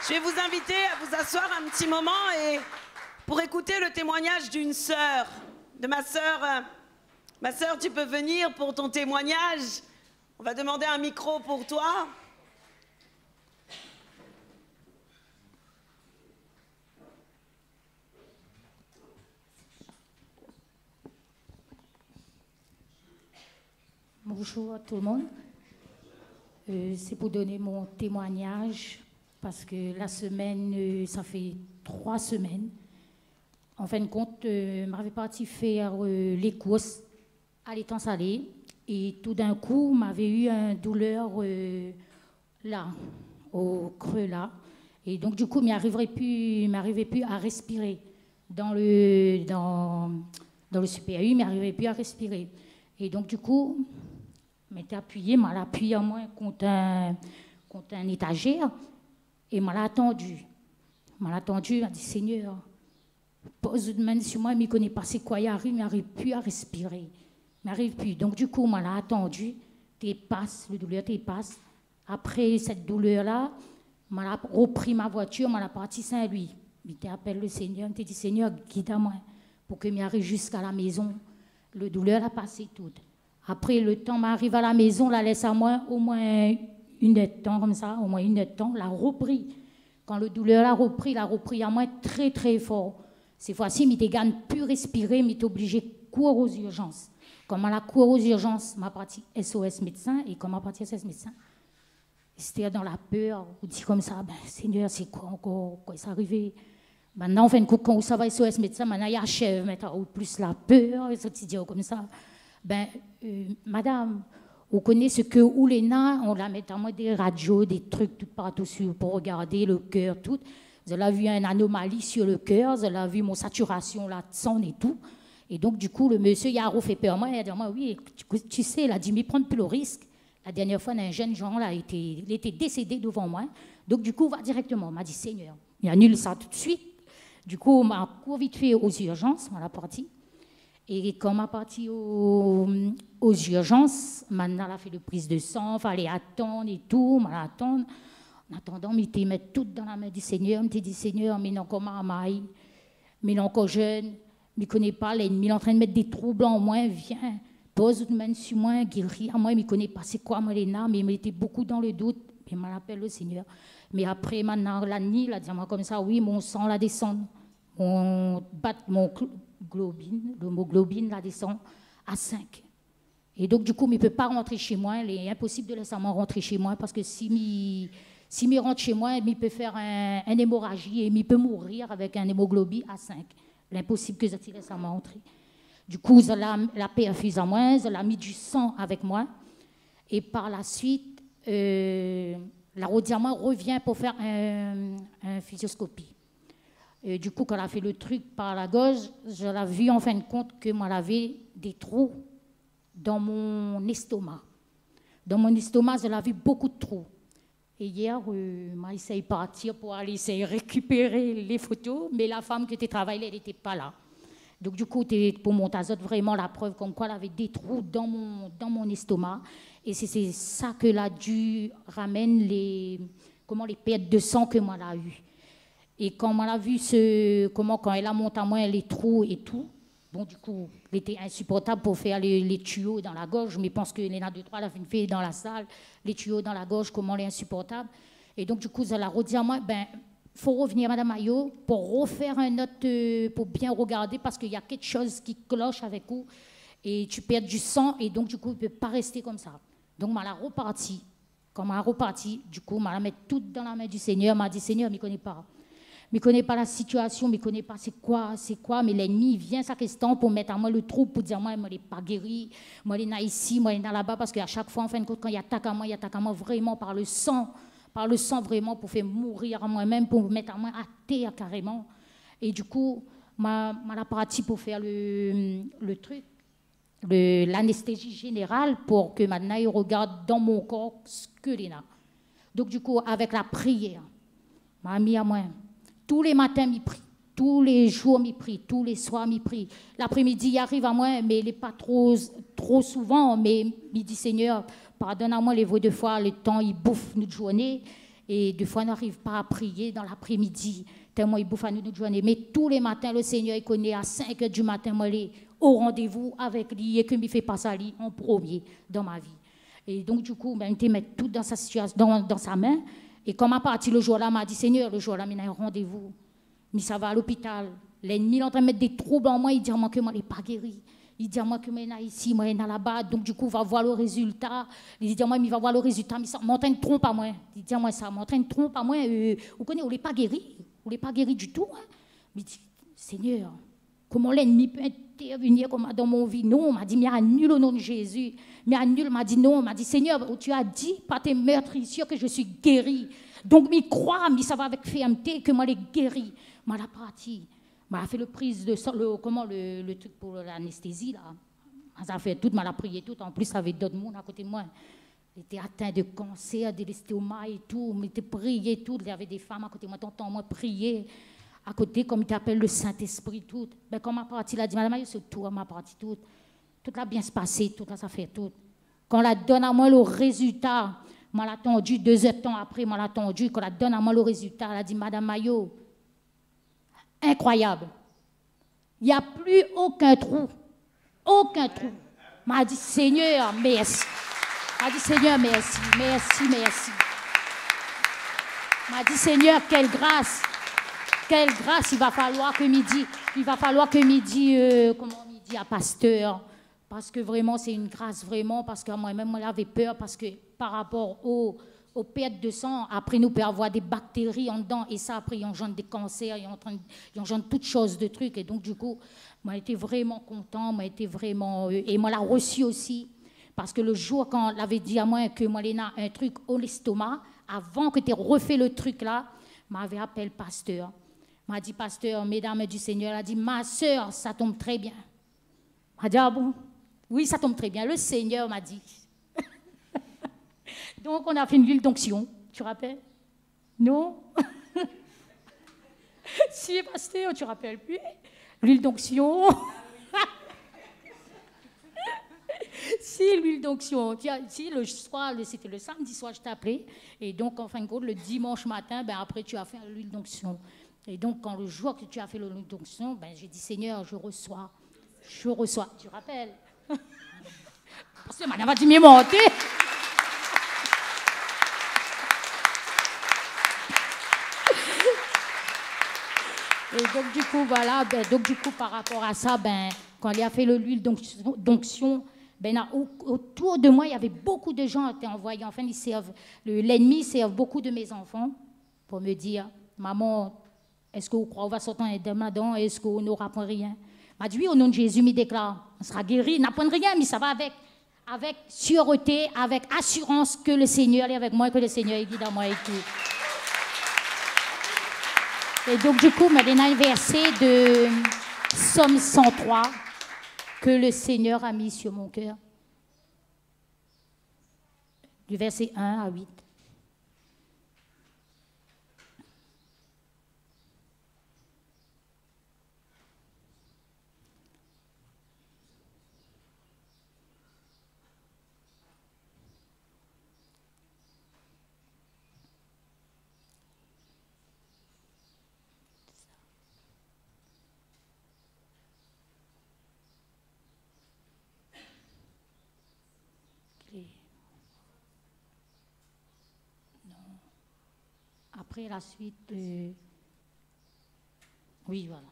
Je vais vous inviter à vous asseoir un petit moment et pour écouter le témoignage d'une sœur, de ma sœur. Ma sœur, tu peux venir pour ton témoignage. On va demander un micro pour toi. Bonjour à tout le monde. C'est pour donner mon témoignage parce que la semaine, ça fait 3 semaines. En fin de compte, m'avais parti faire les courses à l'étang salé et tout d'un coup, m'avait eu une douleur là, au creux là. Et donc du coup, m'arrivais plus à respirer dans le CPAU, m'arrivais plus à respirer. Et donc du coup, m'étais appuyé, m'a appuyé à moi contre un étagère et m'a attendu. M'a attendu, m'a dit Seigneur, pose une main sur moi, il ne connaît pas c'est quoi, il n'arrive plus à respirer. Il n'arrive plus. Donc du coup, m'a attendu, le douleur passe. Après cette douleur-là, m'a repris ma voiture, m'a parti Saint-Louis. Il appelé le Seigneur, il m'a dit Seigneur, guide-moi pour que m'arrive jusqu'à la maison. Le douleur a passé tout. Après, le temps m'arrive à la maison, la laisse à moi au moins une heure de temps, comme ça, au moins une heure de temps, l'a repris. Quand le douleur l'a repris à moi très, très fort. Cette fois-ci, je ne plus respirer, je suis obligé de courir aux urgences. Quand je cours aux urgences, je suis parti SOS médecin, et quand je suis parti SOS médecin, c'était dans la peur, on dit comme ça, ben, Seigneur, c'est quoi encore, quoi ça arrivé? Maintenant, en fin de compte, quand ça va SOS médecin, maintenant, il y a chef, maintenant, plus la peur, et ça te dit comme ça. Ben, madame, vous connaissez ce que Oulena, on la met à moi des radios, des trucs tout partout pour regarder le cœur, tout. Vous avez vu une anomalie sur le cœur, vous avez vu mon saturation là, de sang et tout. Et donc, du coup, le monsieur, il a refait peur. Moi, il a dit, moi, oui, tu sais, il a dit, mais prendre plus le risque. La dernière fois, un jeune Jean, là, il était décédé devant moi. Donc, du coup, on va directement. Il m'a dit, Seigneur, il annule ça tout de suite. Du coup, on m'a couru vite fait aux urgences, on l'a parti. Et quand on m'a parti aux urgences, maintenant, elle a fait le prise de sang, il fallait attendre et tout, on attendre. En attendant, je me mettre tout dans la main du Seigneur. Je me dis, Seigneur, mais non, encore maille, mais non, encore jeune, je ne connais pas l'ennemi, il est en train de mettre des troubles en moi, viens, pose une main sur moi, guéris à moi, je ne connais pas c'est quoi, moi, les nains, mais il était beaucoup dans le doute, mais je m'appelle le Seigneur. Mais après, maintenant, la nuit, il a dit moi comme ça, oui, mon sang la descend, mon l'hémoglobine la descend à 5. Et donc, du coup, je ne peux pas rentrer chez moi. Il est impossible de laisser moi rentrer chez moi parce que si je rentre chez moi, il peut faire une hémorragie et il peut mourir avec un hémoglobine à 5. L'impossible que je laisse moi rentrer. Du coup, je la perfuse à moi, je l'ai mis du sang avec moi. Et par la suite, la radiamant revient pour faire une physioscopie. Et du coup, quand elle a fait le truc par la gauche, je l'ai vu en fin de compte que moi, j'avais des trous dans mon estomac. Dans mon estomac, je l'ai vu beaucoup de trous. Et hier, j'ai essayé de partir pour aller essayer de récupérer les photos, mais la femme qui était travaillée, elle n'était pas là. Donc, du coup, pour mon tazote, vraiment la preuve comme quoi elle avait des trous dans mon estomac. Et c'est ça que l'a dû ramener les pertes de sang que moi l'a eu. Et quand on a vu quand elle a monté à moi les trous et tout, bon, du coup, il était insupportable pour faire les tuyaux dans la gorge, mais je pense que Léna 2-3 l'a fait dans la salle, les tuyaux dans la gorge, comment elle est insupportable. Et donc, du coup, elle a redit à moi, ben, faut revenir, Madame Maillot, pour refaire un autre, pour bien regarder, parce qu'il y a quelque chose qui cloche avec vous, et tu perds du sang, et donc, du coup, il ne peut pas rester comme ça. Donc, je l'ai reparti. Quand je suis reparti, du coup, je l'ai mis tout dans la main du Seigneur, m'a dit, Seigneur, je ne connais pas. Je ne connais pas la situation, je ne connais pas c'est quoi, mais l'ennemi vient sa question pour mettre à moi le trou, pour dire moi, je ne suis pas guéri, moi, je suis ici, moi, je suis là-bas, parce qu'à chaque fois, en fin de compte, quand il attaque à moi vraiment par le sang vraiment, pour faire mourir à moi-même, pour me mettre à moi à terre carrément. Et du coup, je parti pour faire le truc, l'anesthésie générale, pour que maintenant, il regarde dans mon corps ce que il a. Donc, du coup, avec la prière, m'a mis à moi. Tous les matins, m'y prie. Tous les jours, m'y prie. Tous les soirs, m'y prie. L'après-midi, il arrive à moi, mais il n'est pas trop souvent. Mais il dit, Seigneur, pardonne à moi les voies de fois, le temps, il bouffe notre journée. Et des fois, on n'arrive pas à prier dans l'après-midi, tellement il bouffe à nous toute journée. Mais tous les matins, le Seigneur, il connaît à 5 h du matin, moi, il est au rendez-vous avec lui et que me fait passer à lui en premier dans ma vie. Et donc, du coup, ben, il met tout dans sa situation, dans sa main. Et quand ma partie le jour-là, m'a dit, Seigneur, le jour-là, il a un rendez-vous. Mais ça va à l'hôpital. L'ennemi est en train de mettre des troubles en moi. Il dit à moi que moi, il n'est pas guéri. Il dit à moi que moi, il est ici, moi, il est là-bas. Donc, du coup, il va voir le résultat. Il dit à moi, il va voir le résultat. Mais ça m'entraîne trompe à moi. Il dit à moi, ça m'entraîne trompe à moi. Vous connaissez, on n'est pas guéri. On n'est pas guéri du tout. Hein. Mais il dit, Seigneur, comment l'ennemi peut intervenir dans mon vie? Non, on m'a dit, mais annule au nom de Jésus. Mais annule, m'a dit non. On m'a dit, Seigneur, tu as dit par tes meurtrissures que je suis guéri. Donc, m'y croire, mais ça va avec fermeté que moi, les guéri. Moi, la partie. M'a fait le prise de sang, le truc pour l'anesthésie, là. Ça a fait tout, m'a prié tout. En plus, ça avait d'autres monde à côté de moi. Il était atteint de cancer, de l'estomac et tout. On était prié tout. Il y avait des femmes à côté de moi. T'entends moi prier à côté, comme il t'appelle le Saint-Esprit, tout. Ben, quand ma partie, il a dit, madame, il se tourne, ma partie, tout. Tout a bien se passer, tout ça fait tout. Quand la donne à moi le résultat, moi l'a attendu 2 heures de temps après, moi l'a attendu. Quand la donne à moi le résultat, elle a dit, madame Maillot, incroyable. Il n'y a plus aucun trou. Aucun trou. M'a dit, Seigneur, merci. M'a dit, Seigneur, merci. Merci, merci. M'a dit, Seigneur, quelle grâce. Quelle grâce il va falloir que midi. Il va falloir que midi, midi à pasteur. Parce que vraiment, c'est une grâce, vraiment. Parce que moi-même, moi, j'avais peur. Parce que par rapport aux pertes de sang, après, nous pouvons avoir des bactéries en dedans. Et ça, après, il engendre des cancers, il engendre toutes choses de trucs. Et donc, du coup, moi, j'étais vraiment content. Moi, j'étais vraiment... et moi, l'a reçu aussi. Parce que le jour, quand on avait dit à moi que moi, Léna, un truc au l'estomac, avant que tu aies refait le truc là, m'avait appelé pasteur. M'a dit, pasteur, mesdames du Seigneur, elle a dit, ma soeur, ça tombe très bien. M'a dit, ah bon? Oui, ça tombe très bien. Le Seigneur m'a dit. Donc, on a fait une huile d'onction. Tu te rappelles? Non? Si, pasteur, tu te rappelles plus? L'huile d'onction. Si, l'huile d'onction. Si, le soir, c'était le samedi soir, je t'ai appelé. Et donc, en fin de compte, le dimanche matin, ben, après, tu as fait l'huile d'onction. Et donc, quand le jour que tu as fait l'huile d'onction, ben, j'ai dit, Seigneur, je reçois. Je reçois. Tu te rappelles? Parce que madame a dit, mais monter. Et donc, du coup, voilà, ben, donc, du coup, par rapport à ça, ben, quand il a fait l'huile d'onction, ben, autour de moi, il y avait beaucoup de gens qui étaient envoyés. Enfin, l'ennemi serve beaucoup de mes enfants pour me dire, maman, est-ce que vous croyez qu'on va sortir un démadon? Est-ce qu'on n'aura pas rien? M'a dit, oui, au nom de Jésus, me déclare, on sera guéri, n'apprend rien, mais ça va avec sûreté, avec assurance que le Seigneur est avec moi, que le Seigneur est guide à moi et tout. Et donc, du coup, il y a un verset de Psaume 103 que le Seigneur a mis sur mon cœur. Du verset 1 à 8. Après la suite, oui, voilà.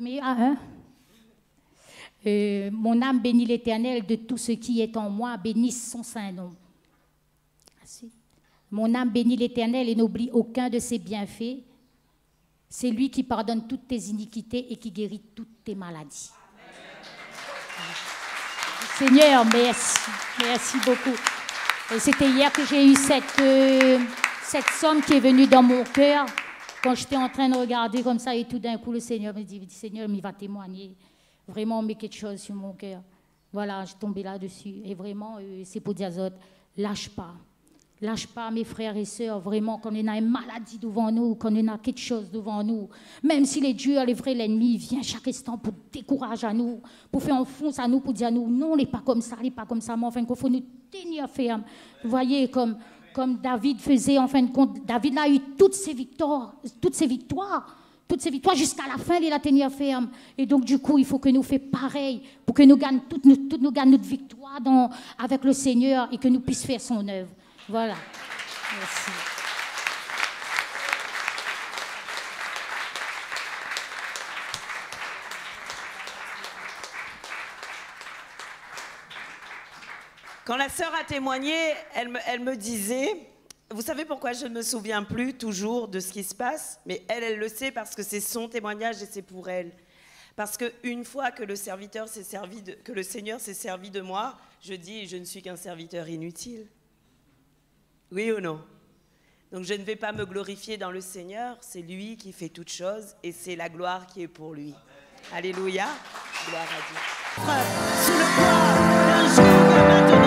Mais mon âme bénit l'Éternel, de tout ce qui est en moi, bénisse son saint nom. Mon âme bénit l'Éternel et n'oublie aucun de ses bienfaits. C'est lui qui pardonne toutes tes iniquités et qui guérit toutes tes maladies. Seigneur, merci. Merci beaucoup. Et c'était hier que j'ai eu cette somme qui est venue dans mon cœur quand j'étais en train de regarder comme ça et tout d'un coup le Seigneur me dit, Seigneur, il va témoigner. Vraiment, on met quelque chose sur mon cœur. Voilà, je suis tombée là-dessus. Et vraiment, c'est pour dire aux autres, lâche pas. Lâche pas, mes frères et sœurs, vraiment, quand on a une maladie devant nous, quand on a quelque chose devant nous, même si les dieux, les vrais, l'ennemi vient chaque instant pour décourager à nous, pour faire enfonce à nous, pour dire à nous, non, il n'est pas comme ça, il n'est pas comme ça, mais enfin, il faut nous tenir ferme. Vous voyez, comme comme David faisait, en fin de compte. David a eu toutes ses victoires jusqu'à la fin, il la tenir ferme. Et donc, du coup, il faut que nous fassions pareil pour que nous gagnions toutes nous gagnons notre victoire avec le Seigneur et que nous puissions faire son œuvre. Voilà. Merci. Quand la sœur a témoigné, elle me disait, vous savez pourquoi je ne me souviens plus toujours de ce qui se passe, mais elle le sait parce que c'est son témoignage et c'est pour elle. Parce qu'une fois que le Seigneur s'est servi de moi, je dis, je ne suis qu'un serviteur inutile. Oui ou non? Donc je ne vais pas me glorifier dans le Seigneur, c'est lui qui fait toutes choses et c'est la gloire qui est pour lui. Alléluia, gloire à Dieu. Sous le poids d'un jour comme un